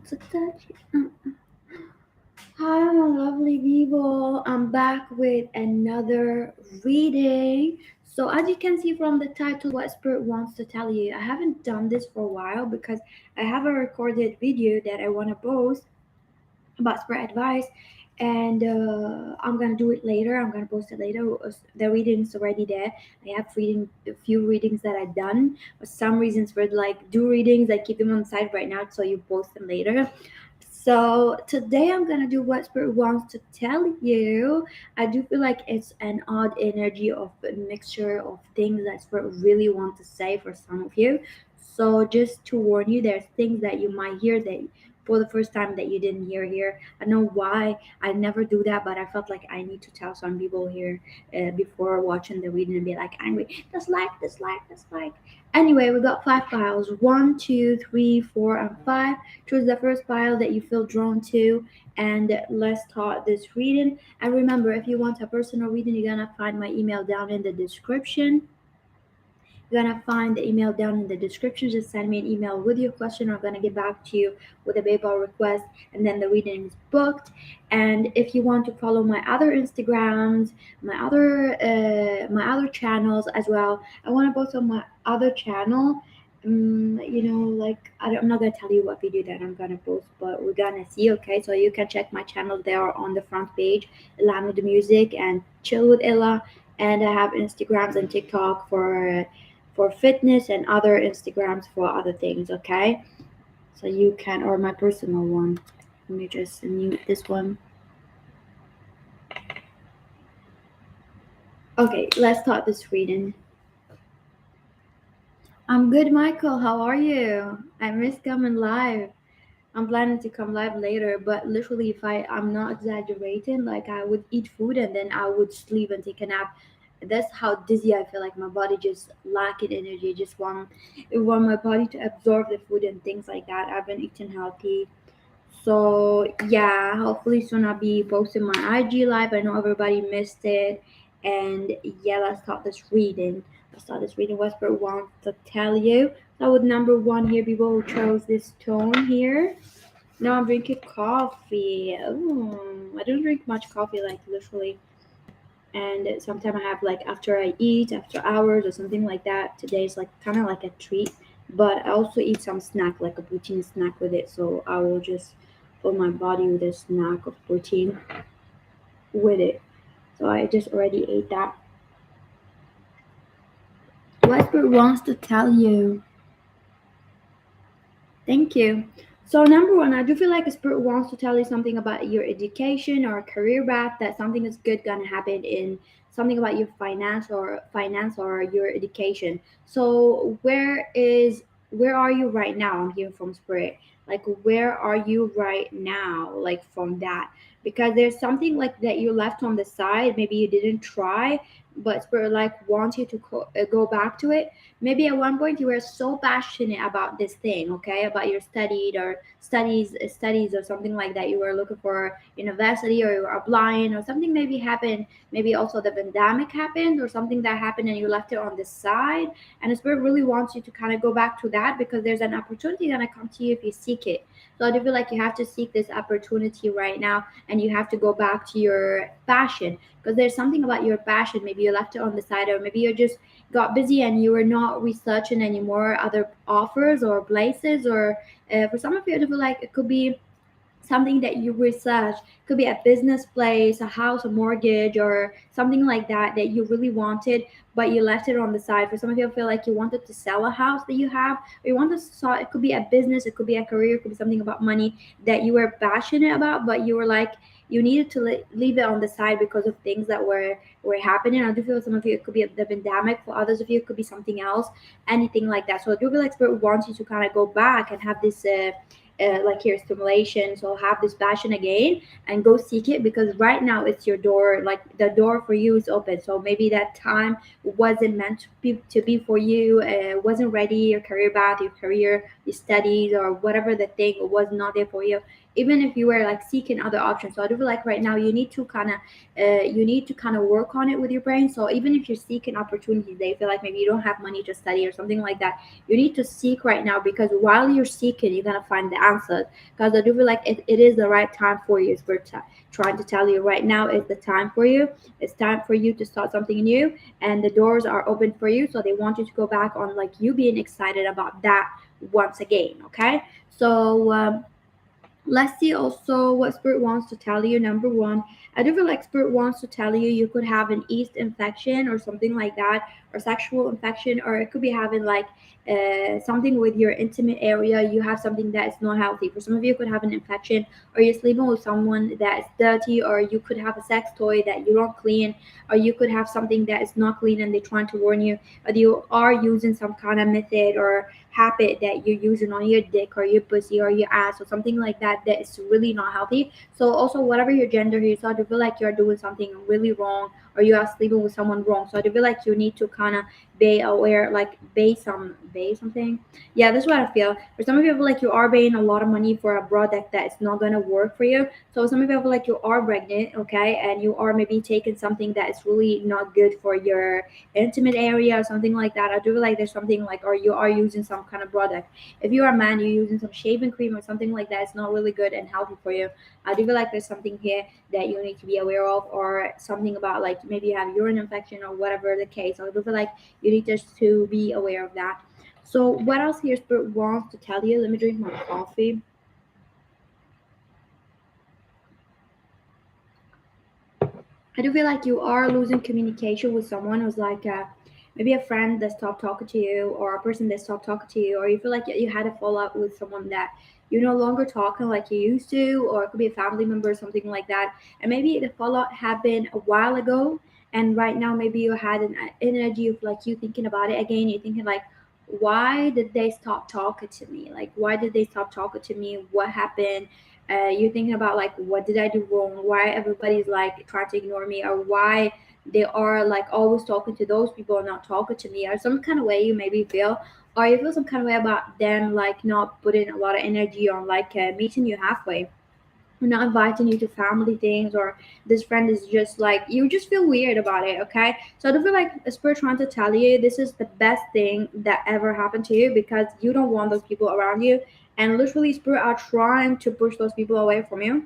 to touch you. Hi, my lovely people. I'm back with another reading. So, as you can see from the title, what Spirit wants to tell you, I haven't done this for a while because I have a recorded video that I want to post about Spirit advice, and I'm gonna do it later. I'm gonna post it later. The reading's already there. I have a few readings that I've done. For some reasons, for like do readings, I keep them on the side right now, so you post them later. So today I'm gonna do what Spirit wants to tell you. I do feel like it's an odd energy of a mixture of things that Spirit really wants to say for some of you. So just to warn you, there's things that you might hear that for the first time that you didn't hear here. I know why I never do that, but I felt like I need to tell some people here before watching the reading and be like angry. Dislike, dislike, dislike. Anyway, we got 5 piles. One, two, three, four, and five. Choose the first pile that you feel drawn to, and let's start this reading. And remember, if you want a personal reading, you're gonna find my email down in the description. You're gonna find the email down in the description. Just send me an email with your question. I'm gonna get back to you with a PayPal request, and then the reading is booked. And if you want to follow my other Instagrams, my other channels as well, I want to post on my other channel. Like I'm not gonna tell you what video that I'm gonna post, but we're gonna see. Okay, so you can check my channel there on the front page, elanooud music and chill with Ella. And I have Instagrams and TikTok for fitness and other Instagrams for other things, okay? So you can, or my personal one. Let me just mute this one. Okay, let's start this reading. I'm good, Michael. How are you? I miss coming live. I'm planning to come live later, but literally, if I'm not exaggerating, like I would eat food and then I would sleep and take a nap. That's how dizzy I feel. Like my body just lacking energy. It want my body to absorb the food and things like that. I've been eating healthy, so yeah. Hopefully soon I'll be posting my IG live. I know everybody missed it, and yeah, let's start this reading. Let's start this reading. Whisper wants to tell you. So with number one here, people who chose this tone here. No, I'm drinking coffee. I don't drink much coffee, like literally. And sometimes I have like after I eat, after hours or something like that. Today is like kind of like a treat, but I also eat some snack, like a protein snack with it. So I will just fill my body with a snack of protein with it. So I just already ate that. Westbrook wants to tell you. Thank you. So number one, I do feel like a spirit wants to tell you something about your education or career path, that something is good gonna happen in something about your finance or your education. So where are you right now? I'm hearing from spirit. Like where are you right now? Like from that. Because there's something like that you left on the side, maybe you didn't try, but spirit like wants you to go back to it. Maybe at one point you were so passionate about this thing, okay, about your studies or something like that. You were looking for university or you were applying or something maybe happened. Maybe also the pandemic happened or something that happened and you left it on the side, and the spirit really wants you to kind of go back to that because there's an opportunity gonna come to you if you seek it. So I do feel like you have to seek this opportunity right now, and you have to go back to your passion, because there's something about your passion. Maybe you left it on the side, or maybe you just got busy and you were not researching anymore other offers or places, or for some of you, I feel like it could be something that you research. Could be a business place, a house, a mortgage, or something like that that you really wanted, but you left it on the side. For some of you, I feel like you wanted to sell a house that you have, or you want to start. It could be a business, it could be a career, it could be something about money that you were passionate about, but you were like you needed to leave it on the side because of things that were happening. I do feel some of you it could be the pandemic. For others of you, it could be something else, anything like that. So I do feel like spirit wants you to kind of go back and have this like here stimulation, so have this passion again and go seek it, because right now it's your door, like the door for you is open. So maybe that time wasn't meant to be for you, wasn't ready, your career path, your career, your studies, or whatever the thing was not there for you. even if you were like seeking other options. So I do feel like right now you need to kind of work on it with your brain. So even if you're seeking opportunities, they feel like maybe you don't have money to study or something like that, you need to seek right now, because while you're seeking, you're gonna find the answers. Because I do feel like it is the right time for you. It's trying to tell you right now is the time for you. It's time for you to start something new, and the doors are open for you. So they want you to go back on like you being excited about that once again. Okay, so let's see also what spirit wants to tell you. Number one, I do feel like spirit wants to tell you you could have an yeast infection or something like that, or sexual infection, or it could be having like something with your intimate area. You have something that is not healthy. For some of you, could have an infection, or you're sleeping with someone that is dirty, or you could have a sex toy that you don't clean, or you could have something that is not clean and they're trying to warn you, or you are using some kind of method or habit that you're using on your dick or your pussy or your ass or something like that that is really not healthy. So also whatever your gender is, so I do feel like you're doing something really wrong, or you are sleeping with someone wrong. So I do feel like you need to kind of be aware, like pay something. Yeah, that's what I feel. For some of you, I feel like you are paying a lot of money for a product that is not gonna work for you. So some of you, I feel like you are pregnant, okay, and you are maybe taking something that is really not good for your intimate area or something like that. I do feel like there's something like, or you are using some kind of product. If you are a man, you're using some shaving cream or something like that. It's not really good and healthy for you. I do feel like there's something here that you need to be aware of, or something about like maybe you have urine infection or whatever the case. So I do feel like you need just to be aware of that. So what else here spirit wants to tell you? Let me drink my coffee. I do feel like you are losing communication with someone who's like maybe a friend that stopped talking to you, or a person that stopped talking to you, or you feel like you had a fallout with someone that you're no longer talking like you used to, or it could be a family member or something like that. And maybe the fallout happened a while ago, and right now maybe you had an energy of like you thinking about it again. You're thinking like, why did they stop talking to me? Like, why did they stop talking to me? What happened? You're thinking about like, what did I do wrong? Why everybody's like trying to ignore me, or why they are like always talking to those people and not talking to me, or some kind of way you maybe feel, or you feel some kind of way about them like not putting a lot of energy on like meeting you halfway, not inviting you to family things, or this friend is just like you just feel weird about it. Okay, so I do feel like a spirit trying to tell you this is the best thing that ever happened to you, because you don't want those people around you, and literally spirit are trying to push those people away from you,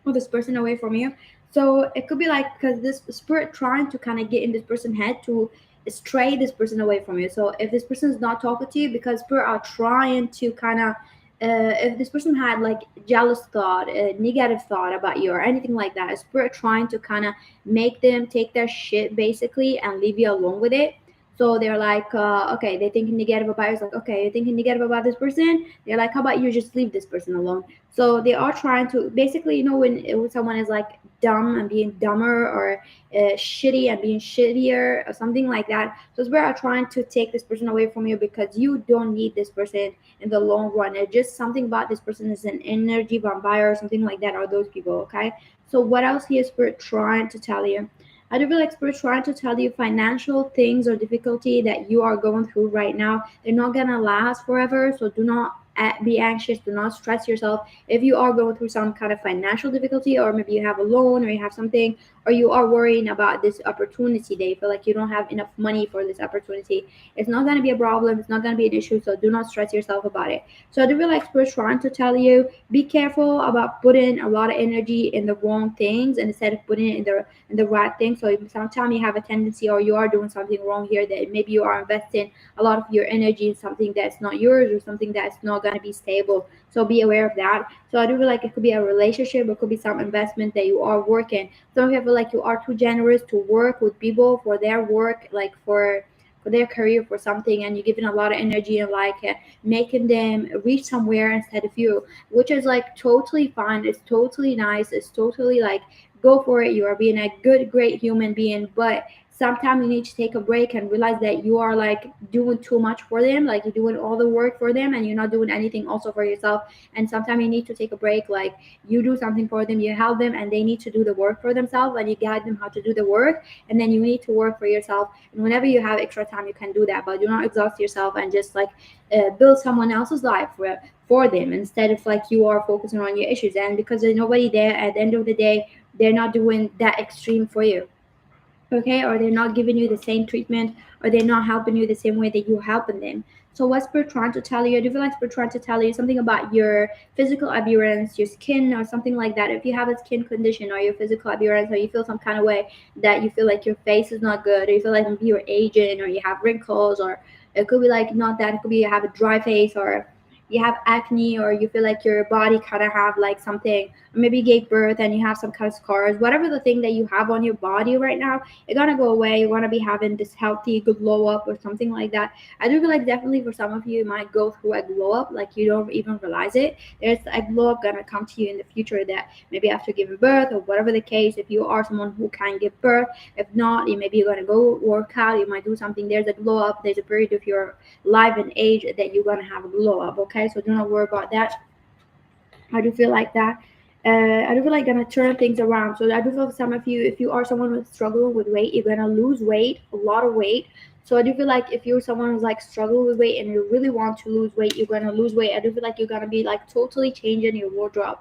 or this person away from you. So it could be like, because this spirit trying to kind of get in this person's head to stray this person away from you. So if this person is not talking to you, because spirit are trying to kind of if this person had like jealous thought, a negative thought about you or anything like that, a spirit trying to kind of make them take their shit basically and leave you alone with it. So they're like, okay, they're thinking negative about you. It's like, okay, you're thinking negative about this person. They're like, how about you just leave this person alone? So they are trying to basically, when someone is like dumb and being dumber, or shitty and being shittier, or something like that. So it's where are trying to take this person away from you, because you don't need this person in the long run. It's just something about this person is an energy vampire or something like that, or those people. Okay. So what else here is spirit trying to tell you? I do feel like spirit trying to tell you financial things or difficulty that you are going through right now. They're not gonna last forever. So do not be anxious. Do not stress yourself. If you are going through some kind of financial difficulty, or maybe you have a loan, or you have something, or you are worrying about this opportunity, they feel like you don't have enough money for this opportunity, it's not going to be a problem. It's not going to be an issue. So do not stress yourself about it. So I do feel like spirit trying to tell you, be careful about putting a lot of energy in the wrong things, and instead of putting it in the right things. So if sometimes you have a tendency, or you are doing something wrong here, that maybe you are investing a lot of your energy in something that's not yours, or something that's not going to be stable. So be aware of that. So I do feel like it could be a relationship, it could be some investment that you are working. Some people feel like you are too generous to work with people for their work, like for their career, for something, and you're giving a lot of energy and like making them reach somewhere instead of you, which is like totally fine. It's totally nice. It's totally like, go for it. You are being a good, great human being, but sometimes you need to take a break and realize that you are like doing too much for them, like you're doing all the work for them and you're not doing anything also for yourself. And sometimes you need to take a break, like you do something for them, you help them, and they need to do the work for themselves, and you guide them how to do the work, and then you need to work for yourself. And whenever you have extra time, you can do that, but do not exhaust yourself and just like build someone else's life for them, instead of like you are focusing on your issues. And because there's nobody there at the end of the day, they're not doing that extreme for you, okay? Or they're not giving you the same treatment, or they're not helping you the same way that you're helping them. So what's spirit trying to tell you? I do feel like spirit trying to tell you something about your physical appearance, your skin, or something like that. If you have a skin condition or your physical appearance, or you feel some kind of way that you feel like your face is not good, or you feel like maybe you're aging, or you have wrinkles, or it could be like not that, it could be you have a dry face, or you have acne, or you feel like your body kind of have like something, or maybe you gave birth and you have some kind of scars, whatever the thing that you have on your body right now, it's gonna go away. You're gonna be having this healthy glow up or something like that. I do feel like definitely for some of you, you might go through a glow up, like you don't even realize it. There's a glow up gonna come to you in the future, that maybe after giving birth or whatever the case, if you are someone who can give birth, if not, you maybe you're gonna go work out, you might do something. There's a glow up. There's a period of your life and age that you're gonna have a glow up. Okay, so do not worry about that. I do feel like that. I do feel like gonna turn things around. So I do feel some of you, if you are someone who's struggling with weight, you're gonna lose weight, a lot of weight. So I do feel like if you're someone who's like struggling with weight and you really want to lose weight, you're gonna lose weight. I do feel like you're gonna be like totally changing your wardrobe.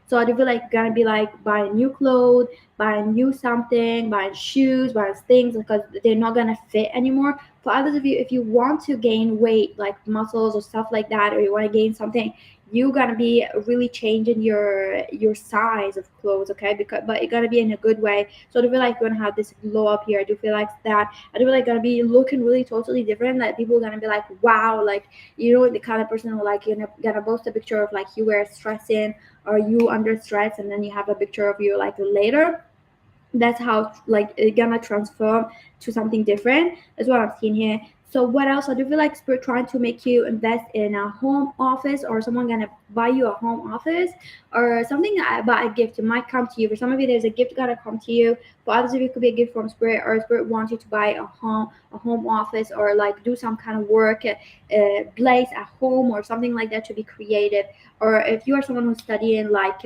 So I do feel like you're gonna be like buying new clothes, buying new something, buying shoes, buying things because they're not gonna fit anymore. For others of you, if you want to gain weight, like muscles or stuff like that, or you want to gain something, you gotta be really changing your size of clothes, okay? Because but it gotta be in a good way. So I do feel like you're gonna have this glow up here. I do feel like that. I do feel like gonna be looking really totally different. Like people are gonna be like, wow, like you know the kind of person who like gonna post a picture of like you were stressing or you under stress, and then you have a picture of you like later. That's how like it's gonna transform to something different. That's what I'm seeing here. So what else? I do feel like spirit trying to make you invest in a home office, or someone gonna buy you a home office or something about a gift. It might come to you. For some of you, there's a gift gonna come to you. For others of you, it could be a gift from spirit, or spirit wants you to buy a home office, or like do some kind of work, place at home or something like that to be creative. Or if you are someone who's studying like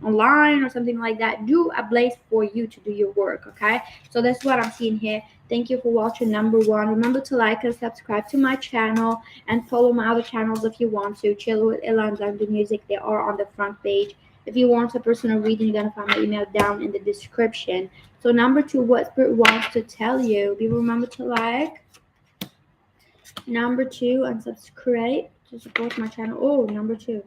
online or something like that, do a place for you to do your work, okay? So that's what I'm seeing here. Thank you for watching. Number one, remember to like and subscribe to my channel, and follow my other channels if you want to. Chill with Ella and Learn the Music, they are on the front page. If you want a personal reading, you're gonna find my email down in the description. So number two, what spirit wants to tell you, be remember to like, number two, and subscribe to support my channel. Oh, number two.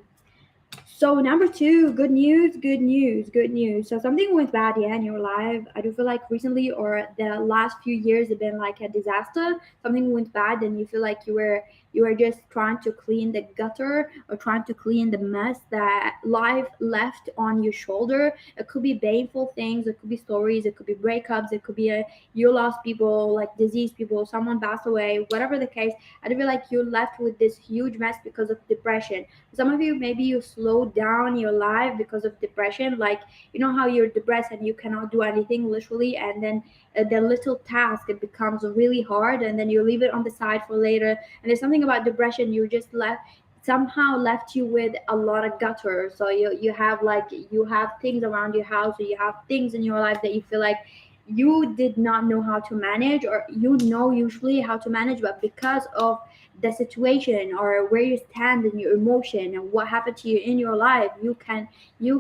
So number two, good news, good news, good news. So something went bad, yeah, in your life. I do feel like recently or the last few years have been like a disaster. Something went bad, and you feel like you were just trying to clean the gutter, or trying to clean the mess that life left on your shoulder. It could be painful things, it could be stories, it could be breakups, it could be you lost people, like diseased people, someone passed away, whatever the case. I do feel like you're left with this huge mess because of depression. Some of you, maybe you slow down your life because of depression, like you know how you're depressed and you cannot do anything literally, and then the little task, it becomes really hard, and then you leave it on the side for later. And there's something about depression, you just left, somehow left you with a lot of gutter. So you have like you have things around your house, or you have things in your life that you feel like you did not know how to manage, or you know usually how to manage, but because of the situation or where you stand in your emotion and what happened to you in your life, you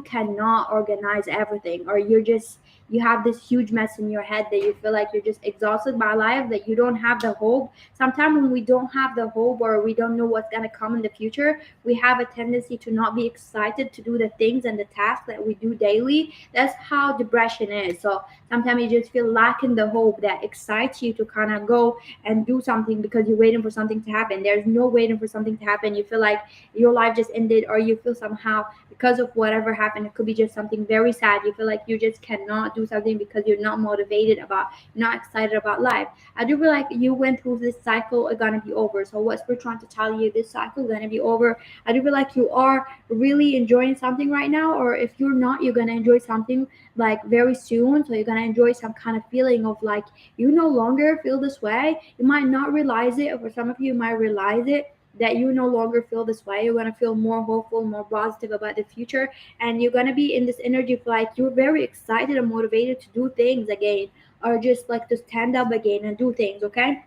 cannot organize everything, or you're just you have this huge mess in your head that you feel like you're just exhausted by life, that you don't have the hope. Sometimes when we don't have the hope, or we don't know what's going to come in the future, we have a tendency to not be excited to do the things and the tasks that we do daily. That's how depression is. So sometimes you just feel lacking the hope that excites you to kind of go and do something, because you're waiting for something to happen. There's no waiting for something to happen. You feel like your life just ended, or you feel somehow because of whatever happened, it could be just something very sad, you feel like you just cannot do something because you're not motivated about, not excited about life. I do feel like you went through this cycle, it's gonna be over. So what's we're trying to tell you, this cycle is gonna be over. I do feel like you are really enjoying something right now, or if you're not, you're gonna enjoy something like very soon. So you're gonna enjoy some kind of feeling of like you no longer feel this way. You might not realize it, or for some of you might realize it, that you no longer feel this way. You're gonna feel more hopeful, more positive about the future, and you're gonna be in this energy of like you're very excited and motivated to do things again, or just like to stand up again and do things. Okay,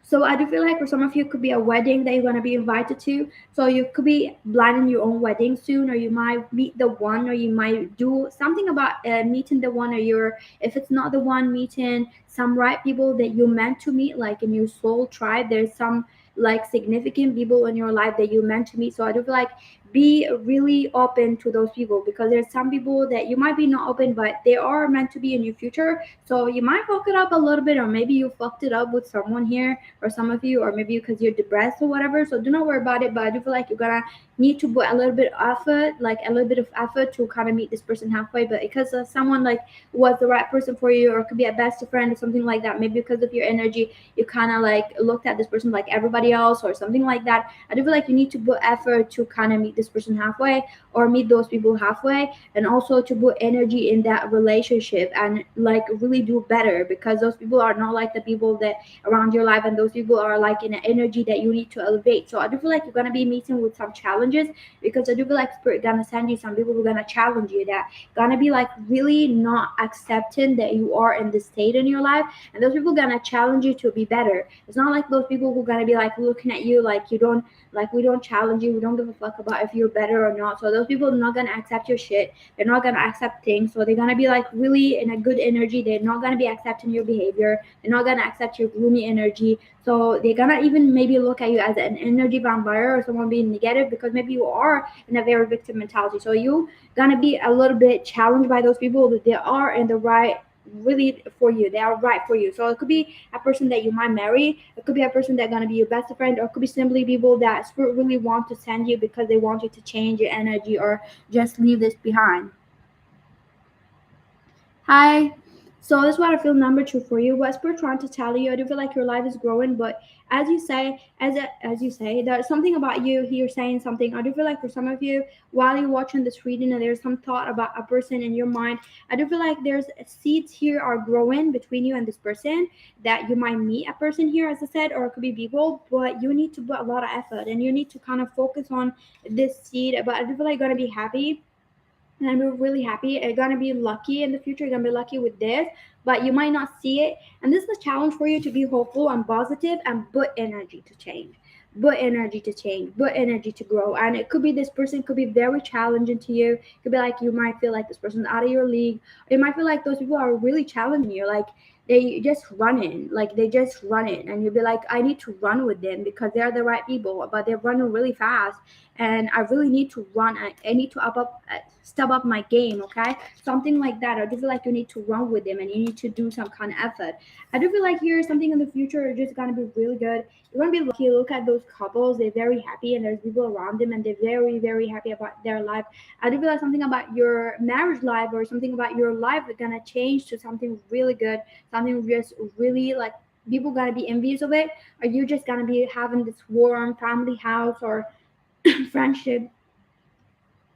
so I do feel like for some of you, it could be a wedding that you're gonna be invited to. So you could be planning your own wedding soon, or you might meet the one, or you might do something about meeting the one, or you're, if it's not the one, meeting some right people that you're meant to meet, like in your soul tribe. There's some like significant people in your life that you're meant to meet. So I do feel like be really open to those people, because there's some people that you might be not open, but they are meant to be in your future. So you might fuck it up a little bit, or maybe you fucked it up with someone here, or some of you, or maybe because you're depressed or whatever. So do not worry about it. But I do feel like you're gonna need to put a little bit of effort, like a little bit of effort to kind of meet this person halfway. But because someone like was the right person for you, or it could be a best friend or something like that, maybe because of your energy, you kind of like looked at this person like everybody else or something like that. I do feel like you need to put effort to kind of meet this person halfway, or meet those people halfway, and also to put energy in that relationship and like really do better, because those people are not like the people that around your life, and those people are like in an energy that you need to elevate. So I do feel like you're gonna be meeting with some challenges, because I do feel like spirit gonna send you some people who are gonna challenge you, that gonna be like really not accepting that you are in this state in your life, and those people gonna challenge you to be better. It's not like those people who gonna be like looking at you like you don't, like we don't challenge you, we don't give a fuck about if you're better or not. So those people are not gonna accept your shit, they're not gonna accept things. So they're gonna be like really in a good energy, they're not gonna be accepting your behavior, they're not gonna accept your gloomy energy. So they're gonna even maybe look at you as an energy vampire, or someone being negative, because maybe you are in a very victim mentality. So you gonna be a little bit challenged by those people that they are in the right, really for you, they are right for you. So it could be a person that you might marry, it could be a person that's gonna be your best friend, or it could be simply people that spirit really want to send you because they want you to change your energy or just leave this behind. Hi. So this is what I feel number two for you. What spirit trying to tell you? I do feel like your life is growing, but as you say, as you say, there's something about you here saying something. I do feel like for some of you, while you're watching this reading, and there's some thought about a person in your mind. I do feel like there's seeds here are growing between you and this person, that you might meet a person here, as I said, or it could be people, but you need to put a lot of effort, and you need to kind of focus on this seed. But I do feel like you're gonna be happy, and I'm really happy. You're gonna be lucky in the future. You're gonna be lucky with this, but you might not see it. And this is a challenge for you to be hopeful and positive and put energy to change. Put energy to change, put energy to grow. And it could be this person could be very challenging to you. It could be like you might feel like this person's out of your league. Or you might feel like those people are really challenging you. Like they just run in, like they just run in, and you'll be like, I need to run with them because they're the right people, but they're running really fast, and I really need to run. I need to step up my game, okay? Something like that. I do feel like you need to run with them, and you need to do some kind of effort. I do feel like here's something in the future is just gonna be really good. You're gonna be lucky. Look at those couples; they're very happy, and there's people around them, and they're very, very happy about their life. I do feel like something about your marriage life or something about your life is gonna change to something really good, something just really like people gonna be envious of it, or you're just gonna be having this warm family house or friendship,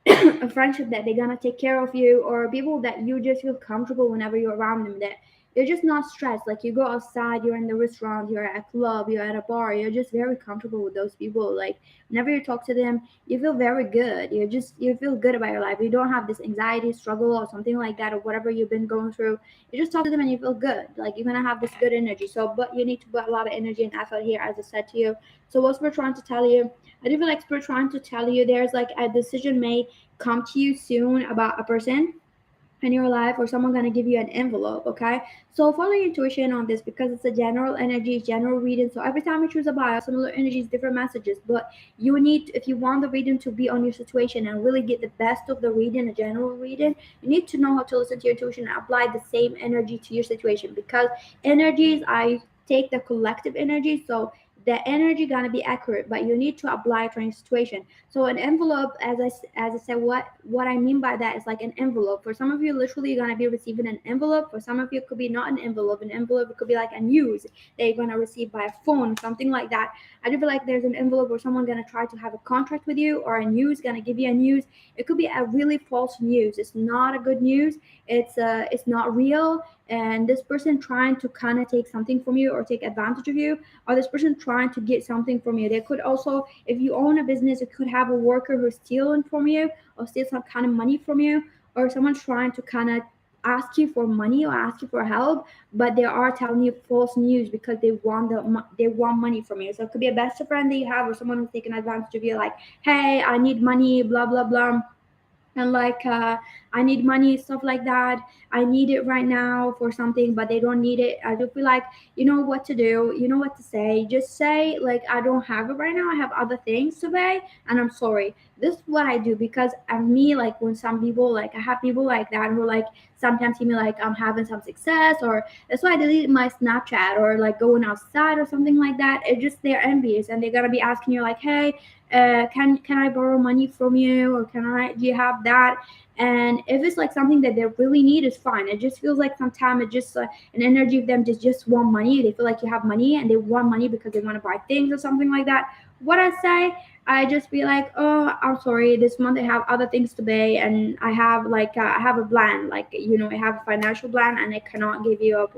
a friendship that they're gonna take care of you, or people that you just feel comfortable whenever you're around them, that you're just not stressed. Like you go outside, you're in the restaurant, you're at a club, you're at a bar, you're just very comfortable with those people. Like whenever you talk to them, you feel very good. You feel good about your life. You don't have this anxiety struggle or something like that, or whatever you've been going through. You just talk to them and you feel good. Like you're gonna have this good energy. So but you need to put a lot of energy and effort here, as I said to you. So what we're trying to tell you, I do feel like we're trying to tell you there's like a decision made come to you soon about a person in your life, or someone gonna give you an envelope. Okay, so follow your intuition on this, because it's a general energy, general reading. So every time you choose a bio, similar energies, different messages, but you need, if you want the reading to be on your situation and really get the best of the reading, a general reading, you need to know how to listen to your intuition and apply the same energy to your situation, because energies, I take the collective energy. So the energy gonna be accurate, but you need to apply it to your situation. So an envelope, as I said, what I mean by that is like an envelope. For some of you, literally, you're gonna be receiving an envelope. For some of you, it could be not an envelope. An envelope, it could be like a news that you're gonna receive by a phone, something like that. I do feel like there's an envelope where someone gonna try to have a contract with you, or a news gonna give you a news. It could be a really false news. It's not a good news. It's not real, and this person trying to kind of take something from you or take advantage of you, or this person trying to get something from you. They could also, if you own a business, you could have a worker who's stealing from you or steal some kind of money from you, or someone trying to kind of ask you for money or ask you for help, but they are telling you false news because they want money from you. So it could be a best friend that you have, or someone who's taking advantage of you, like, hey, I need money, blah blah blah, and like, I need money, stuff like that. I need it right now for something, but they don't need it. I do feel like you know what to do, you know what to say. Just say like, I don't have it right now, I have other things to pay, and I'm sorry. This is what I do, because of me, like when some people, like I have people like that who like sometimes see me like I'm having some success, or that's why I delete my Snapchat, or like going outside or something like that. It's just they're envious, and they're gonna be asking you like, hey, can I borrow money from you, or can I, do you have that? And if it's like something that they really need, is fine. It just feels like sometimes it's just an energy of them just want money. They feel like you have money, and they want money because they want to buy things or something like that. What I say, I just be like, oh, I'm sorry, this month I have other things to pay, and I have like, I have a plan, like, I have a financial plan, and I cannot give you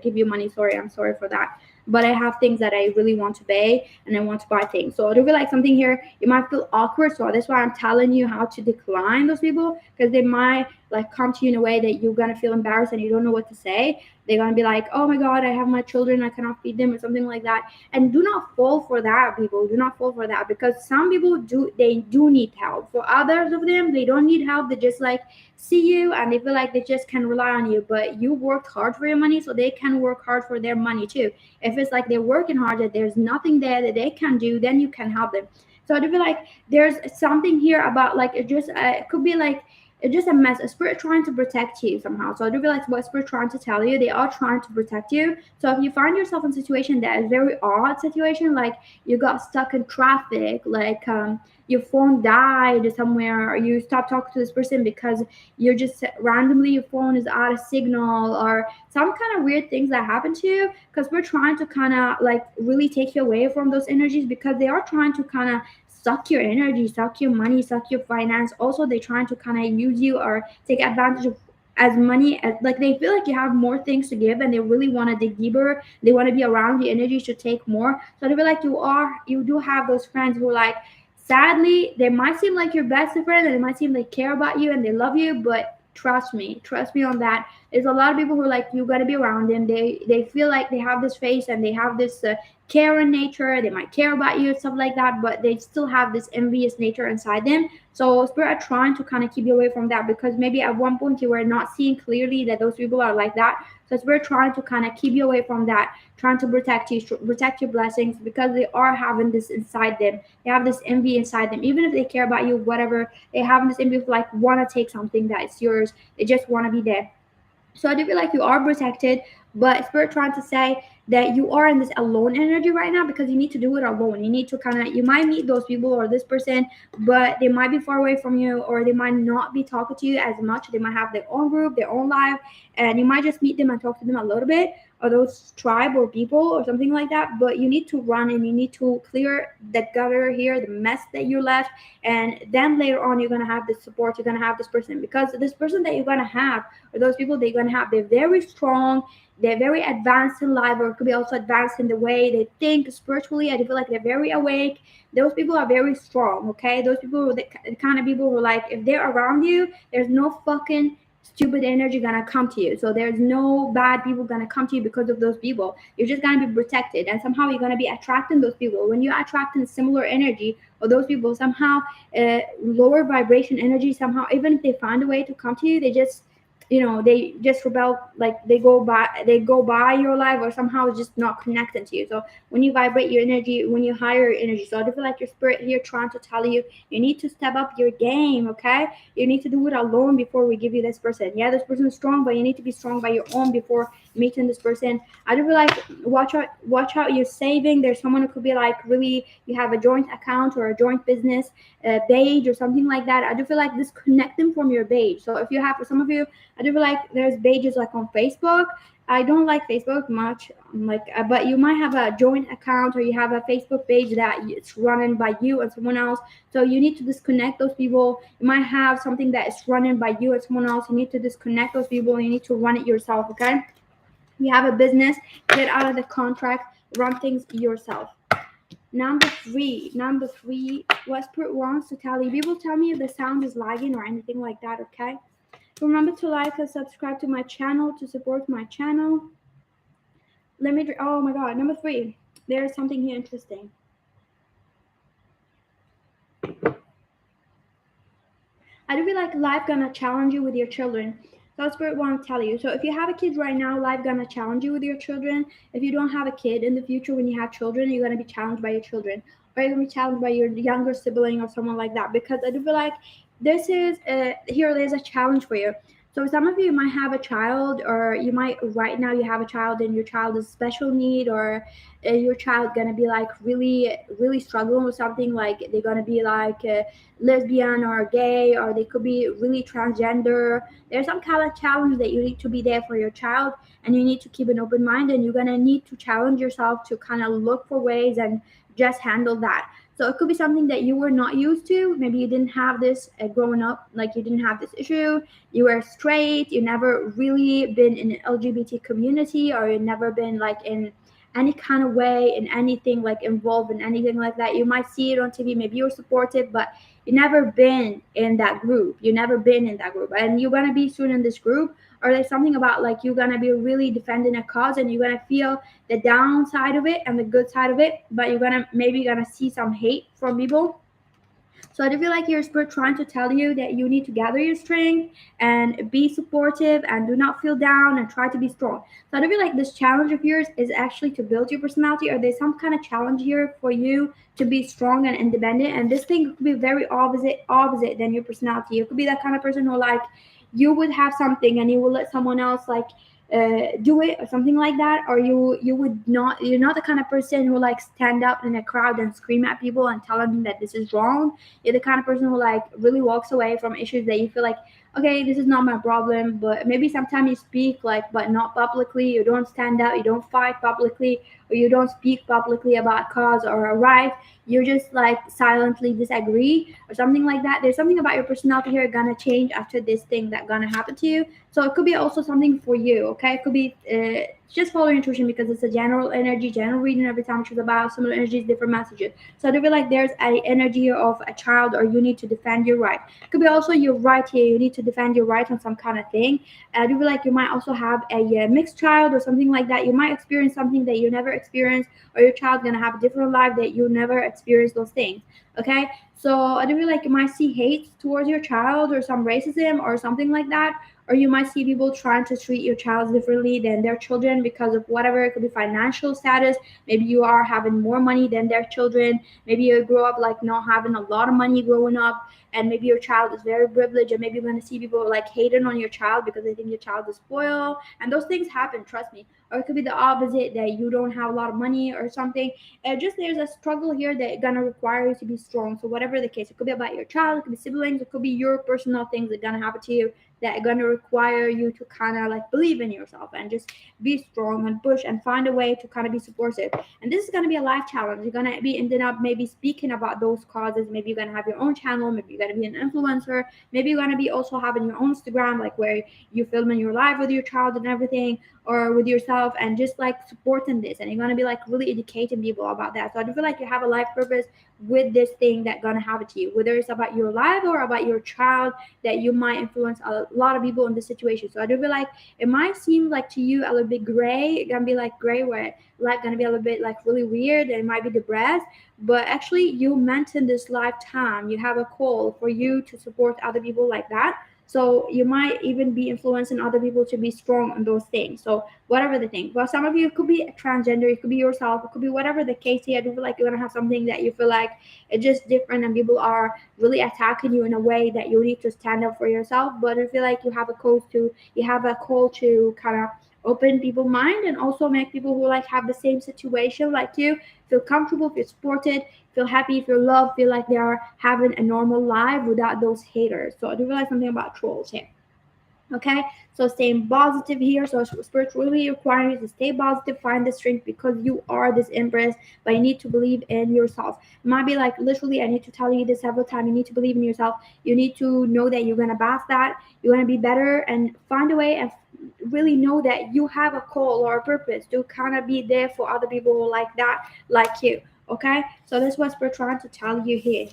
give you money. Sorry, I'm sorry for that, but I have things that I really want to pay, and I want to buy things. So I do feel like something here, you might feel awkward. So that's why I'm telling you how to decline those people, because they might like come to you in a way that you're gonna feel embarrassed and you don't know what to say. They're gonna be like, oh my god, I have my children, I cannot feed them, or something like that. And do not fall for that, people. Do not fall for that, because some people do need help. For others of them, they don't need help. They just like see you, and they feel like they just can rely on you. But you worked hard for your money, so they can work hard for their money too. If it's like they're working hard, that there's nothing there that they can do, then you can help them. So I do feel like there's something here about like, it could be like, it's just a mess, a spirit trying to protect you somehow. So I do feel like what spirit trying to tell you, they are trying to protect you. So if you find yourself in a situation that is very odd situation, like you got stuck in traffic, like your phone died somewhere, or you stopped talking to this person because you're just randomly, your phone is out of signal, or some kind of weird things that happen to you, because we're trying to kind of like really take you away from those energies, because they are trying to kind of suck your energy, suck your money, suck your finance. Also, they're trying to kind of use you or take advantage of as money as, like, they feel like you have more things to give, and they really want to dig deeper. They want to be around the energy to take more. So they feel like you do have those friends who, like, sadly, they might seem like your best friend, and they might seem they care about you and they love you, but trust me on that. There's a lot of people who are like, you got to be around them. They feel like they have this face, and they have this care in nature. They might care about you and stuff like that, but they still have this envious nature inside them. So spirit are trying to kind of keep you away from that, because maybe at one point you were not seeing clearly that those people are like that. So spirit trying to kind of keep you away from that, trying to protect you, protect your blessings, because they are having this inside them. They have this envy inside them, even if they care about you, whatever. They have this envy of like want to take something that is yours. They just want to be there. So I do feel like you are protected, but spirit trying to say that you are in this alone energy right now, because you need to do it alone. You need to kind of, you might meet those people or this person, but they might be far away from you, or they might not be talking to you as much. They might have their own group, their own life, and you might just meet them and talk to them a little bit, or those tribe or people or something like that. But you need to run, and you need to clear the gutter here, the mess that you left, and then later on you're gonna have this support. You're gonna have this person, because this person that you're gonna have, or those people that you're gonna have, they're very strong, they're very advanced in life, or it could be also advanced in the way they think spiritually. I feel like they're very awake. Those people are very strong, okay? Those people are the kind of people who, like, if they're around you, there's no fucking stupid energy gonna come to you. So there's no bad people gonna come to you because of those people. You're just gonna be protected, and somehow you're gonna be attracting those people. When you're attracting similar energy, or those people somehow lower vibration energy, somehow, even if they find a way to come to you, they just, they just rebel, like they go by your life, or somehow just not connected to you. So when you vibrate your energy, when you higher your energy, so I feel like your spirit here trying to tell you, you need to step up your game, okay? You need to do it alone before we give you this person. Yeah, this person is strong, but you need to be strong by your own before meeting this person. I do feel like watch out your saving. There's someone who could be like really, you have a joint account or a joint business page or something like that. I do feel like disconnect them from your page. So if you have, for some of you, I do feel like there's pages like on Facebook. I don't like Facebook much, like, but you might have a joint account or you have a Facebook page that it's running by you and someone else. So you need to disconnect those people. You might have something that is running by you and someone else. You need to disconnect those people. You need to run it yourself. Okay. You have a business, get out of the contract, run things yourself. Number three, what Spirit wants to tell you. People tell me if the sound is lagging or anything like that, okay? Remember to like and subscribe to my channel to support my channel. Oh my god, number three. There's something here interesting. I do feel like life gonna challenge you with your children. So Spirit want to tell you. So if you have a kid right now, life gonna challenge you with your children. If you don't have a kid in the future, when you have children, you're gonna be challenged by your children, or you're gonna be challenged by your younger sibling or someone like that. Because I do feel like this is here. There's a challenge for you. So some of you might have a child, or you might right now you have a child and your child is special need, or your child gonna be like really really struggling with something, like they're gonna be like lesbian or gay, or they could be really transgender. There's some kind of challenge that you need to be there for your child, and you need to keep an open mind, and you're gonna need to challenge yourself to kind of look for ways and just handle that. So it could be something that you were not used to. Maybe you didn't have this growing up, like you didn't have this issue. You were straight. You never really been in an LGBT community, or you never been like in any kind of way in anything, like involved in anything like that. You might see it on TV. Maybe you're supportive, but you never been in that group. You never been in that group, and you're gonna be soon in this group. Or there's something about like you're gonna be really defending a cause, and you're gonna feel the downside of it and the good side of it, but you're gonna maybe gonna see some hate from people. So I do feel like your spirit trying to tell you that you need to gather your strength and be supportive and do not feel down and try to be strong. So I do feel like this challenge of yours is actually to build your personality, or there's some kind of challenge here for you to be strong and independent. And this thing could be very opposite than your personality. You could be that kind of person who like you would have something and you will let someone else like do it or something like that, or you would not, you're not the kind of person who like stand up in a crowd and scream at people and tell them that this is wrong. You're the kind of person who like really walks away from issues that you feel like, okay, this is not my problem, but maybe sometimes you speak like, but not publicly. You don't stand up, you don't fight publicly, or you don't speak publicly about cause or a right. You just like silently disagree or something like that. There's something about your personality here gonna change after this thing that gonna happen to you. So it could be also something for you, okay? It could be just follow your intuition, because it's a general energy, general reading. Every time it's about similar energies, different messages. So I do feel like there's an energy of a child, or you need to defend your right. It could be also your right here. You need to defend your right on some kind of thing. I do feel like you might also have a mixed child or something like that. You might experience something that you never experienced, or your child's gonna have a different life that you never experienced those things. Okay, so I do feel like you might see hate towards your child, or some racism or something like that, or you might see people trying to treat your child differently than their children because of whatever. It could be financial status. Maybe you are having more money than their children. Maybe you grow up like not having a lot of money growing up, and maybe your child is very privileged, and maybe you're going to see people like hating on your child because they think your child is spoiled, and those things happen, trust me. Or it could be the opposite, that you don't have a lot of money or something. Just there's a struggle here that gonna require you to be strong. So whatever the case, it could be about your child, it could be siblings, it could be your personal things that gonna happen to you that are gonna require you to kind of like believe in yourself and just be strong and push and find a way to kind of be supportive. And this is gonna be a life challenge. You're gonna be ending up maybe speaking about those causes. Maybe you're gonna have your own channel. Maybe you're gonna be an influencer. Maybe you're gonna be also having your own Instagram, like where you filming your life with your child and everything, or with yourself, and just like supporting this, and you're gonna be like really educating people about that. So I do feel like you have a life purpose with this thing that gonna happen to you, whether it's about your life or about your child, that you might influence a lot of people in this situation. So I do feel like it might seem like to you a little bit gray. It's gonna be like gray, where life gonna be a little bit like really weird, and it might be depressed, but actually you meant in this lifetime, you have a call for you to support other people like that. So you might even be influencing other people to be strong on those things. So whatever the thing. Well, some of you could be transgender, it could be yourself, it could be whatever the case here. I do feel like you're gonna have something that you feel like it's just different, and people are really attacking you in a way that you need to stand up for yourself. But I feel like you have a call to kind of open people's mind, and also make people who like have the same situation like you feel comfortable, feel supported, feel happy, feel loved, feel like they are having a normal life without those haters. So I do realize something about trolls here. Okay, so staying positive here. So spirit really requires you to stay positive, find the strength, because you are this empress, but you need to believe in yourself. It might be like literally, I need to tell you this several times, you need to believe in yourself. You need to know that you're gonna pass that, you're gonna be better, and find a way and really know that you have a call or a purpose to kind of be there for other people like that, like you. Okay, so that's what we're trying to tell you here,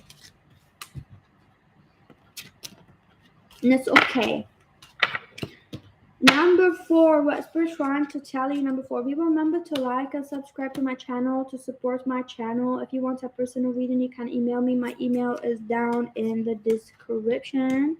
and it's okay. Number four, what we're trying to tell you, number four, people, remember to like and subscribe to my channel to support my channel. If you want a personal reading, you can email me. My email is down in the description.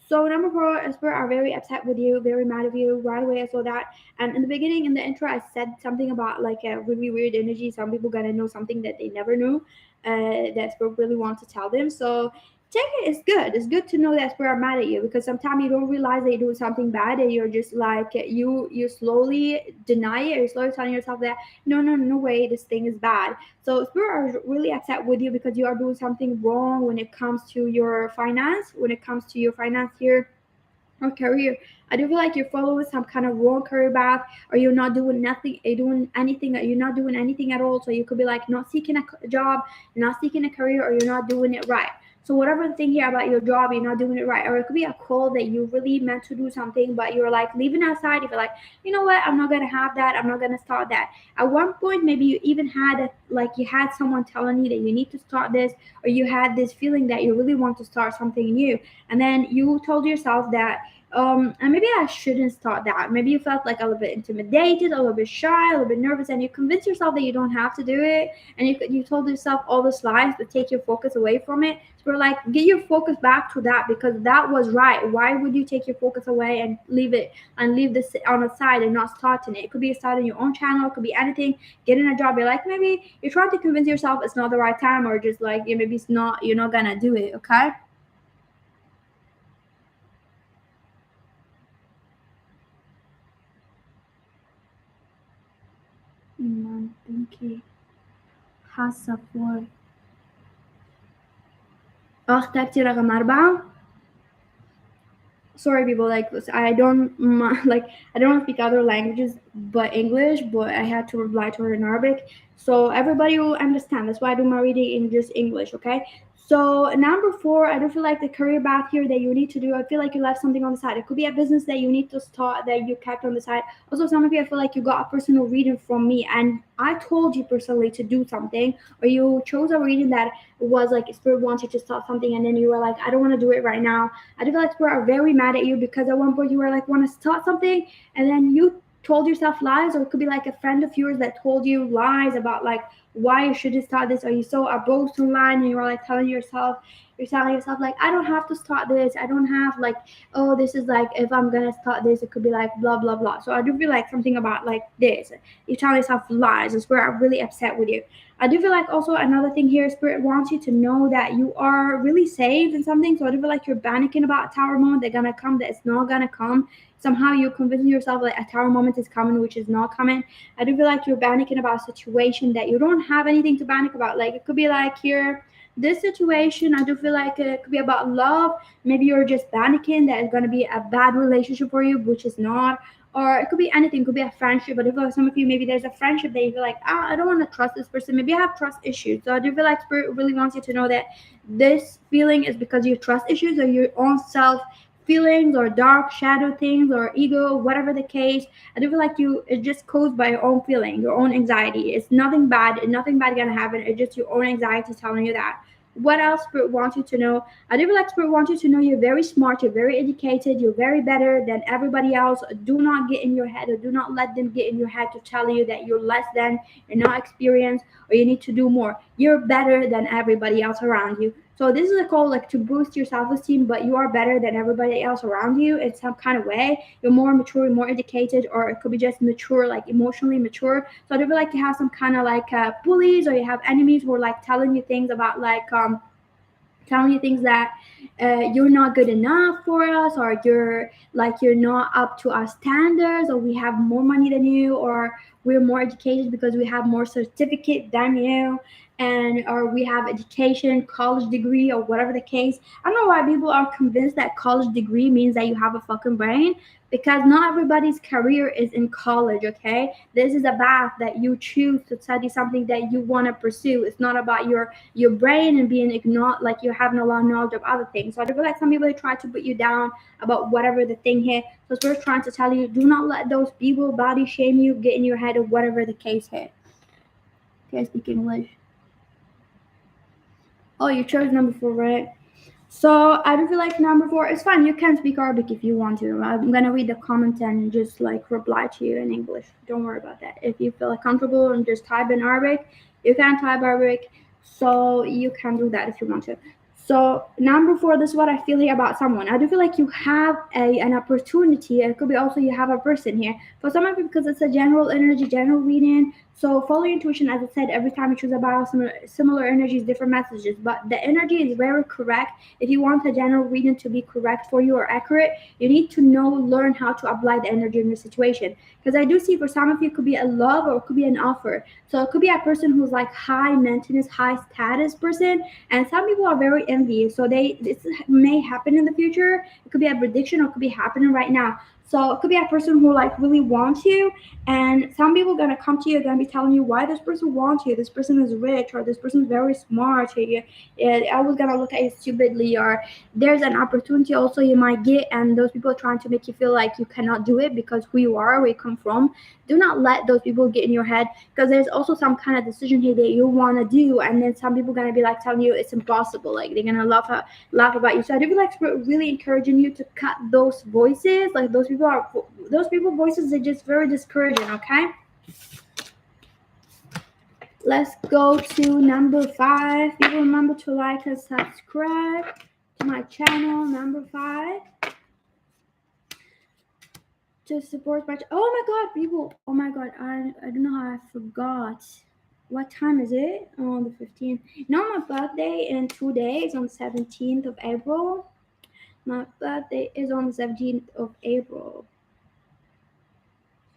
So number four, Esper are very upset with you, very mad of you. Right away I saw that. And in the beginning, in the intro, I said something about like a really weird energy. Some people gonna know something that they never knew. That Esper really want to tell them. So take it, it's good. It's good to know that people are mad at you, because sometimes you don't realize they do something bad, and you're just like you slowly deny it, or you're slowly telling yourself that no way, this thing is bad. So people are really upset with you because you are doing something wrong when it comes to your finance, here or career. I do feel like you're following some kind of wrong career path, or you're not doing nothing, you're doing anything, you're not doing anything at all. So you could be like not seeking a job, you're not seeking a career, or you're not doing it right. So whatever the thing here about your job, you're not doing it right, or it could be a call that you really meant to do something, but you're like leaving outside. You feel like, you know what, I'm not gonna have that. I'm not gonna start that. At one point, maybe you even had you had someone telling you that you need to start this, or you had this feeling that you really want to start something new, and then you told yourself that and maybe I shouldn't start that. Maybe you felt like a little bit intimidated, a little bit shy, a little bit nervous, and you convinced yourself that you don't have to do it. And you told yourself all those lies to take your focus away from it. So we're like, get your focus back to that, because that was right. Why would you take your focus away and leave this on the side and not starting it? It could be starting your own channel, it could be anything, getting a job. You're like, maybe you're trying to convince yourself it's not the right time, or just like maybe it's not, you're not gonna do it, okay? Thank حاسة فور اخترتي رقم 4. Sorry people, like I don't like I don't speak other languages but English, but I had to reply to her in Arabic, so everybody will understand. That's why I do my reading in just English, okay? So number 4, I do feel like the career path here that you need to do, I feel like you left something on the side. It could be a business that you need to start that you kept on the side. Also, some of you, I feel like you got a personal reading from me and I told you personally to do something, or you chose a reading that was like spirit wants you to start something, and then you were like, I don't want to do it right now. I do feel like people are very mad at you because at one point you were like, want to start something, and then you told yourself lies, or it could be like a friend of yours that told you lies about like why you shouldn't start this, or you saw a post online and you were like you're telling yourself like, I don't have to start this, I don't have like, oh, this is like, if I'm gonna start this, it could be like blah blah blah. So I do feel like something about like this, you tell yourself lies, is where I'm really upset with you. I do feel like also another thing here, spirit wants you to know that you are really safe in something. So I do feel like you're panicking about a tower moment, they're gonna come, that it's not gonna come. Somehow you're convincing yourself like a tower moment is coming, which is not coming. I do feel like you're panicking about a situation that you don't have anything to panic about. Like it could be like here, this situation, I do feel like it could be about love. Maybe you're just panicking that it's gonna be a bad relationship for you, which is not. Or it could be anything, it could be a friendship. But if for some of you, maybe there's a friendship that you feel like, I don't want to trust this person. Maybe you have trust issues. So I do feel like spirit really wants you to know that this feeling is because you trust issues, or your own self feelings, or dark shadow things, or ego, whatever the case. I do feel like it's just caused by your own feeling, your own anxiety. It's nothing bad, and nothing bad gonna happen. It's just your own anxiety telling you that. What else spirit wants you to know? I do feel like spirit wants you to know you're very smart, you're very educated, you're very better than everybody else. Do not get in your head, or do not let them get in your head to tell you that you're less than, you're not experienced, or you need to do more. You're better than everybody else around you. So this is a call like to boost your self-esteem, but you are better than everybody else around you in some kind of way. You're more mature, more educated, or it could be just mature, like emotionally mature. So I do feel like you have some kind of like bullies, or you have enemies who are like telling you things about like telling you things that you're not good enough for us, or you're not up to our standards, or we have more money than you, or we're more educated because we have more certificate than you, and or we have education, college degree, or whatever the case. I don't know why people are convinced that college degree means that you have a fucking brain, because not everybody's career is in college. Okay, this is a path that you choose to study something that you want to pursue. It's not about your brain and being ignored, like you have no long knowledge of other things. So I feel like some people try to put you down about whatever the thing here. So we're trying to tell you, do not let those people body shame you, get in your head, or whatever the case here. Okay, I speak English. Oh, you chose number 4, right? So I do feel like number 4 is fine. You can speak Arabic if you want to. I'm gonna read the comment and just like reply to you in English. Don't worry about that. If you feel like comfortable and just type in Arabic, you can type Arabic. So you can do that if you want to. So number 4, this is what I feel here about someone. I do feel like you have an opportunity. It could be also you have a person here. For some of you, because it's a general energy, general reading. So follow your intuition, as I said, every time you choose a bio, similar energies, different messages. But the energy is very correct. If you want a general reading to be correct for you or accurate, you need to learn how to apply the energy in your situation. Because I do see for some of you, it could be a love or it could be an offer. So it could be a person who's like high maintenance, high status person, and some people are very envious. So this may happen in the future. It could be a prediction, or it could be happening right now. So it could be a person who like really wants you, and some people are gonna come to you, gonna be telling you why this person wants you. This person is rich, or this person is very smart. Or I was gonna look at you stupidly, or there's an opportunity also you might get, and those people are trying to make you feel like you cannot do it because who you are, where you come from. Do not let those people get in your head, because there's also some kind of decision here that you want to do, and then some people gonna be like telling you it's impossible, like they're gonna laugh about you. So I do feel like really encouraging you to cut those voices. Like those people voices are just very discouraging. Okay, let's go to number 5. People, remember to like and subscribe to my channel. Number 5, to support my oh my god, people, oh my god, I don't know how I forgot. What time is it? Oh, on the 15th. No, my birthday in 2 days, on the 17th of April. My birthday is on the 17th of April.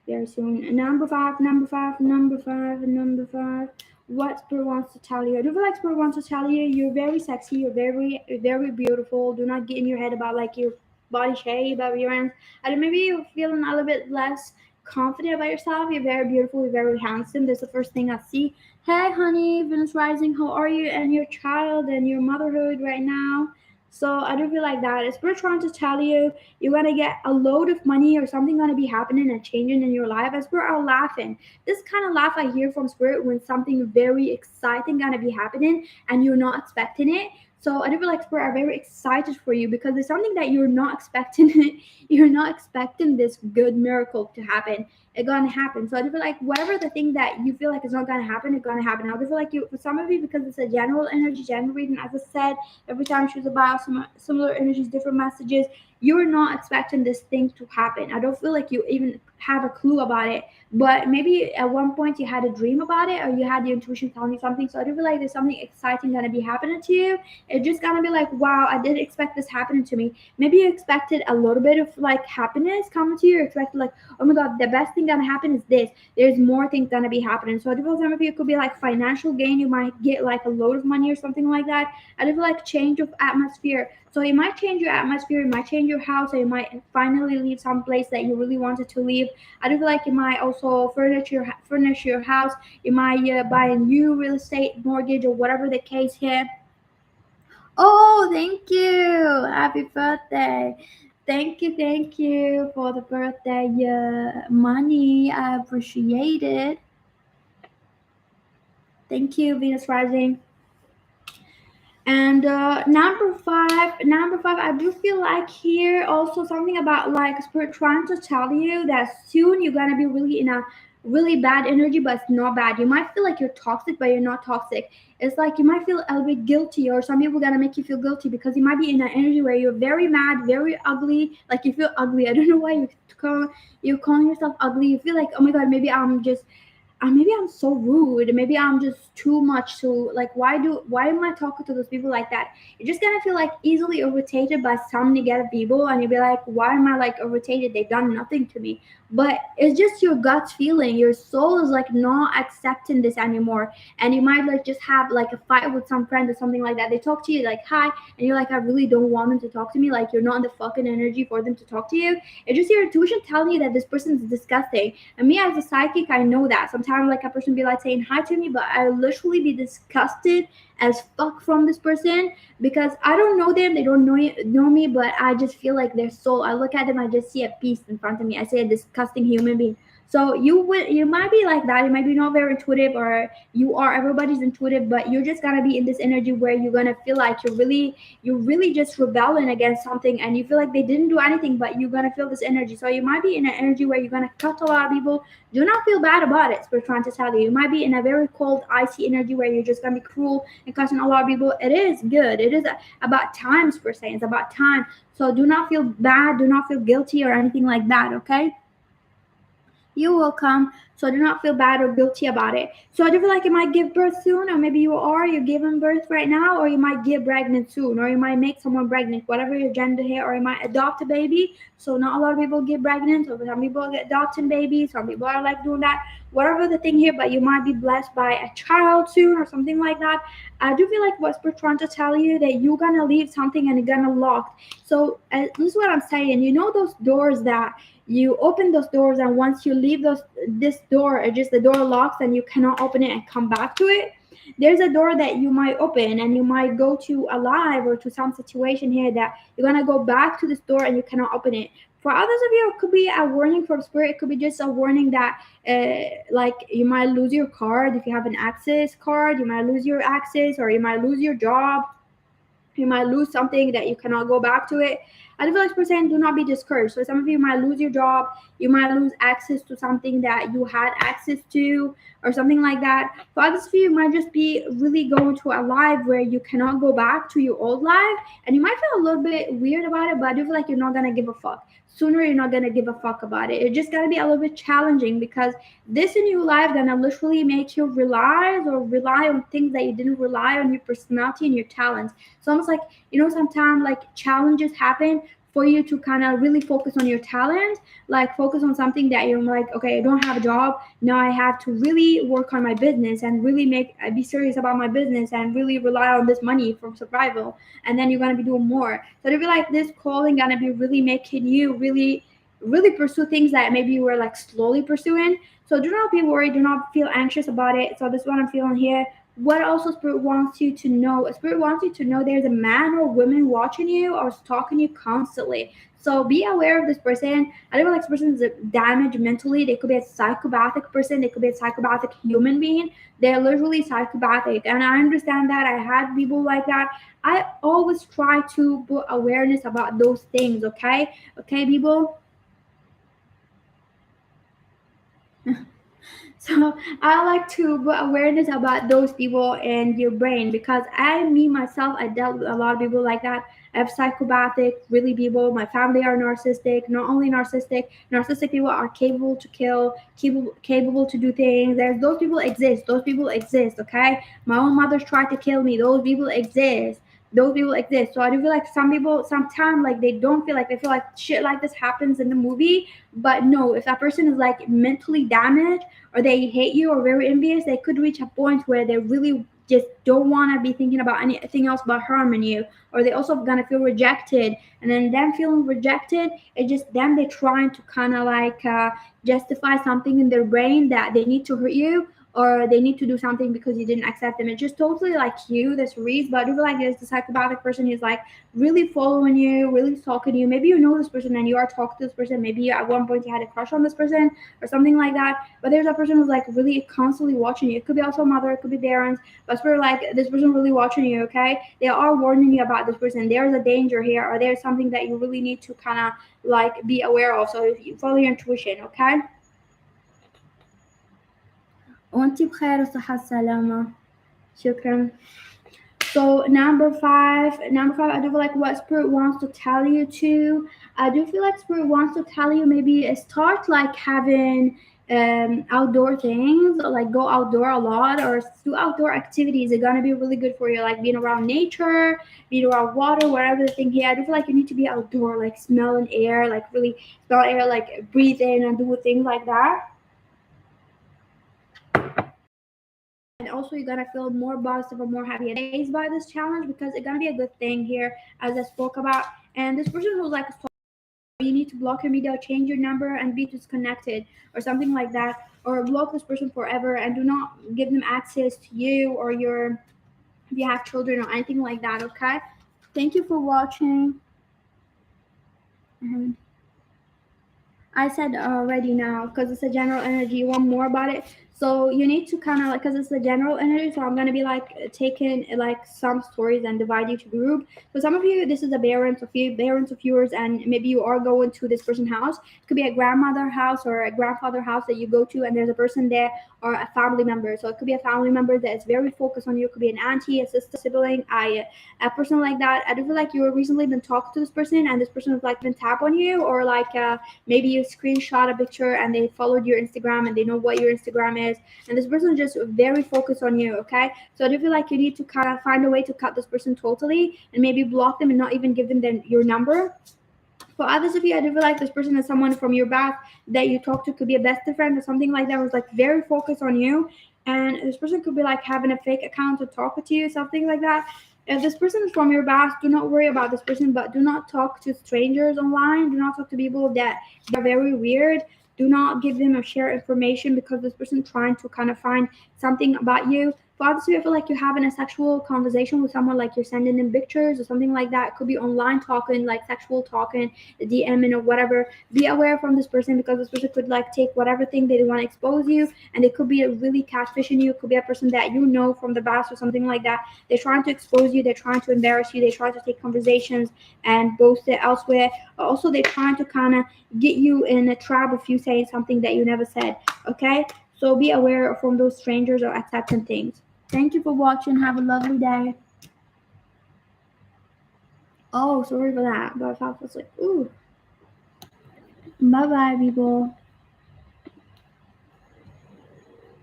Very soon. Number 5, number 5, number 5, number 5. What Spirit wants to tell you. I do feel like Spirit wants to tell you you're very sexy, you're very, very beautiful. Do not get in your head about like your body shape, about your hands. And maybe you're feeling a little bit less confident about yourself. You're very beautiful, you're very handsome. That's the first thing I see. Hey honey, Venus rising, how are you and your child and your motherhood right now? So I do feel like that. It's Spirit trying to tell you you're gonna get a load of money, or something gonna be happening and changing in your life. As Spirit are laughing. This kind of laugh I hear from Spirit when something very exciting gonna be happening and you're not expecting it. So I do feel like Spirit are very excited for you, because there's something that you're not expecting. You're not expecting this good miracle to happen. It's gonna happen. So I do feel like whatever the thing that you feel like is not gonna happen, it's gonna happen. I do feel like you, for some of you, because it's a general energy, general reading, as I said, every time she's about similar energies, different messages, you're not expecting this thing to happen. I don't feel like you even have a clue about it, but maybe at one point you had a dream about it, or you had your intuition telling you something. So I do feel like there's something exciting gonna be happening to you. It's just gonna be like, wow, I didn't expect this happening to me. Maybe you expected a little bit of like happiness coming to you. You expected like, oh my god, the best thing gonna happen is this. There's more things gonna be happening. So I do feel some of you, it could be like financial gain. You might get like a load of money or something like that. I do feel like change of atmosphere. So you might change your atmosphere, you might change your house, or you might finally leave some place that you really wanted to leave. I do feel like you might also furnish your house. You might buy a new real estate mortgage, or whatever the case here. Oh, thank you. Happy birthday. Thank you for the birthday money. I appreciate it. Thank you, Venus Rising. And number five, I do feel like here also something about like Spirit trying to tell you that soon you're gonna be really in a really bad energy, but it's not bad. You might feel like you're toxic, but you're not toxic. It's like you might feel a little bit guilty, or some people gonna make you feel guilty because you might be in an energy where you're very mad, very ugly, like you feel ugly. I don't know why you're calling yourself ugly. You feel like, oh my god, maybe I'm just maybe I'm so rude. Maybe I'm just too much to like. Why am I talking to those people like that? You're just gonna feel like easily irritated by some negative people, and you'll be like, why am I like irritated? They've done nothing to me. But it's just your gut feeling. Your soul is like not accepting this anymore, and you might like just have like a fight with some friend or something like that. They talk to you like hi, and you're like, I really don't want them to talk to me. Like you're not in the fucking energy for them to talk to you. It's just your intuition telling you that this person is disgusting. And me as a psychic, I know that. Sometimes like a person be like saying hi to me, but I literally be disgusted as fuck from this person because I don't know them, they don't know me, but I just feel like their soul. I look at them, I just see a beast in front of me. I see a disgusting human being. So you might be like that. You might be not very intuitive, or you are. Everybody's intuitive, but you're just gonna be in this energy where you're gonna feel like you're really just rebelling against something, and you feel like they didn't do anything, but you're gonna feel this energy. So you might be in an energy where you're gonna cut a lot of people. Do not feel bad about it. We're trying to tell you. You might be in a very cold, icy energy where you're just gonna be cruel and cutting a lot of people. It is good. It is about times per se. It's about time. So do not feel bad. Do not feel guilty or anything like that. Okay. You will come. So do not feel bad or guilty about it. So I do feel like you might give birth soon, or maybe you're giving birth right now, or you might get pregnant soon, or you might make someone pregnant, whatever your gender here, or you might adopt a baby. So not a lot of people get pregnant, or some people get adopting babies, some people are like doing that. Whatever the thing here, but you might be blessed by a child soon or something like that. I do feel like what's trying to tell you that you're gonna leave something and you're gonna lock. So this is what I'm saying. You know those doors that you open those doors, and once you leave this door, it just the door locks and you cannot open it and come back to it. There's a door that you might open and you might go to a live or to some situation here that you're gonna go back to this door and you cannot open it. For others of you, it could be a warning from spirit. It could be just a warning that like you might lose your card if you have an access card. You might lose your access, or you might lose your job. You might lose something that you cannot go back to it. I feel like percent do not be discouraged. So some of you might lose your job, you might lose access to something that you had access to, or something like that. For others of you, might just be really going to a life where you cannot go back to your old life, and you might feel a little bit weird about it, but I do feel like you're not gonna give a fuck. Sooner you're not gonna give a fuck about it. It's just gonna be a little bit challenging because this new life gonna literally make you rely on things that you didn't rely on, your personality and your talents. So almost like sometimes like challenges happen for you to kind of really focus on your talent, like focus on something that you're like, okay, I don't have a job now, I have to really work on my business and really be serious about my business and really rely on this money for survival, and then you're gonna be doing more. So I feel like this calling gonna be really making you really pursue things that maybe you were like slowly pursuing. So do not be worried, do not feel anxious about it. So this is what I'm feeling here. What also spirit wants you to know, spirit wants you to know there's a man or woman watching you or stalking you constantly. So be aware of this person. I don't know, like this person is damaged mentally. They could be a psychopathic person, they could be a psychopathic human being. They're literally psychopathic, and I understand that. I had people like that. I always try to put awareness about those things. Okay, people. So I like to put awareness about those people in your brain because me myself, I dealt with a lot of people like that. I have psychopathic, really people. My family are narcissistic. Not only narcissistic people are capable to kill, capable to do things. There's those people exist. Those people exist. Okay, my own mother's tried to kill me. Those people exist. Those people exist. So I do feel like some people sometimes like they don't feel like they feel like shit like this happens in the movie. But no, if that person is like mentally damaged or they hate you or very envious, they could reach a point where they really just don't want to be thinking about anything else but harming you, or they also gonna feel rejected, and then them feeling rejected, it's just them they trying to kind of like justify something in their brain that they need to hurt you or they need to do something because you didn't accept them. It's just totally like you, this reads, but I do feel like there's the psychopathic person who's like really following you, really stalking you. Maybe you know this person and you are talking to this person. Maybe at one point you had a crush on this person or something like that. But there's a person who's like really constantly watching you. It could be also a mother, it could be parents, but for like this person really watching you, okay? They are warning you about this person. There's a danger here, or there's something that you really need to kind of like be aware of. So if you follow your intuition, okay? وانتي بخير وصحة السلامة. شكرا. So number five, I do feel like what spirit wants to tell you to. I do feel like spirit wants to tell you maybe start like having outdoor things, like go outdoor a lot or do outdoor activities. They're gonna be really good for you, like being around nature, being around water, wherever the thing here. I do feel like you need to be outdoor, like smelling air, like really smell air, like breathe in and do things like that. And also you're gonna feel more positive or more happy days by this challenge because it's gonna be a good thing here, as I spoke about. And this person who's like, you need to block your media, change your number, and be disconnected or something like that, or block this person forever and do not give them access to you or your, if you have children or anything like that. Okay. Thank you for watching. Mhm. I said already now because it's a general energy. You want more about it, so you need to kind of like, because it's a general energy. So I'm gonna be like taking like some stories and divide each group. So some of you, this is a parents of yours, and maybe you are going to this person's house. It could be a grandmother house or a grandfather house that you go to, and there's a person there or a family member. So it could be a family member that is very focused on you. It could be an auntie, a sister, sibling, a person like that. I do feel like you recently been talking to this person, and this person has like been tap on you, or like maybe you screenshot a picture and they followed your Instagram and they know what your Instagram is, and this person is just very focused on you. Okay, so I do feel like you need to kind of find a way to cut this person totally and maybe block them and not even give them your number. For others of you, I do feel like this person is someone from your past that you talk to, could be a best friend or something like that, who's like very focused on you. And this person could be like having a fake account to talk with you, something like that. If this person is from your past, do not worry about this person, but do not talk to strangers online. Do not talk to people that are very weird. Do not give them or share information because this person trying to kind of find something about you. For others, you feel like you're having a sexual conversation with someone, like you're sending them pictures or something like that. It could be online talking, like sexual talking, DMing or whatever. Be aware from this person because this person could like take whatever thing they want to expose you, and it could be a really catfishing you. It could be a person that you know from the past or something like that. They're trying to expose you. They're trying to embarrass you. They try to take conversations and post it elsewhere. Also, they're trying to kind of get you in a trap if you say something that you never said. Okay, so be aware from those strangers or accepting things. Thank you for watching. Have a lovely day. Oh, sorry for that. But I was like, ooh. Bye bye, people.